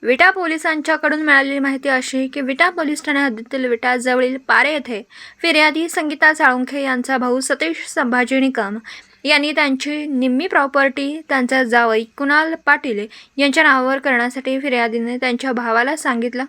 विटा पोलिसांच्याकडून मिळालेली माहिती अशी आहे की विटा पोलीस ठाणे हद्दीतील विटा जवळील पारे येथे फिर्यादी संगीता साळुंखे यांचा भाऊ सतीश संभाजी निकम यांनी त्यांची निम्मी प्रॉपर्टी त्यांचा जावई कुणाल पाटील यांच्या नावावर करण्यासाठी फिर्यादीने त्यांच्या भावाला सांगितलं।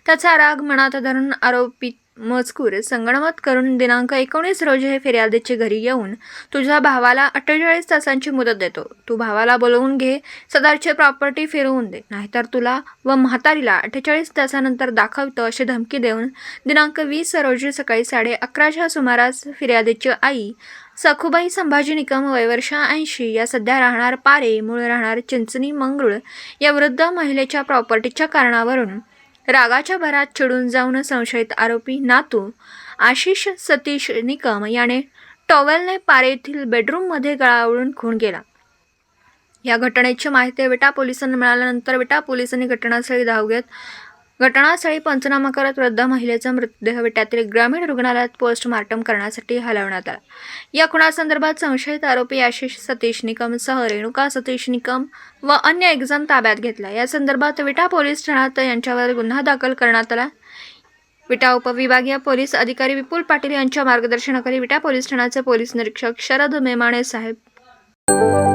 त्याचा राग मनात धरून आरोपी मजकूर संगनमत करून दिनांक 19 रोजी हे फिर्यादीच्या घरी येऊन तुझ्या भावाला 48 तासांची मुदत देतो, तू भावाला बोलवून घे, सदरची प्रॉपर्टी फिरवून दे, नाहीतर तुला व म्हातारीला 48 तासानंतर दाखवतो अशी धमकी देऊन दिनांक 20 रोजी सकाळी 11:30च्या सुमारास फिर्यादीची आई सखुबाई संभाजी निकम वय वर्ष 80 या सध्या राहणार पारे मूळ राहणार चिंचणी मंगरुळ या वृद्ध महिलेच्या प्रॉपर्टीच्या कारणावरून रागाच्या भरात चिडून जाऊन संशयित आरोपी नातू आशिष सतीश निकम याने टॉवेलने पारे येथील बेडरूममध्ये गळा आवळून खून केला। या घटनेची माहिती विटा पोलिसांना मिळाल्यानंतर विटा पोलिसांनी घटनास्थळी धाव घेत घटनास्थळी पंचनामा करत वृद्ध महिलेचा मृतदेह विट्यातील ग्रामीण रुग्णालयात पोस्टमार्टम करण्यासाठी हलवण्यात आला। या खुनासंदर्भात संशयित आरोपी आशिष सतीश निकम सह रेणुका सतीश निकम व अन्य एक जण ताब्यात घेतला। या संदर्भात विटा पोलीस ठाण्यात यांच्यावर गुन्हा दाखल करण्यात आला। विटा उपविभागीय पोलीस अधिकारी विपुल पाटील यांच्या मार्गदर्शनाखाली विटा पोलीस ठाण्याचे पोलीस निरीक्षक शरद मेमाणे साहेब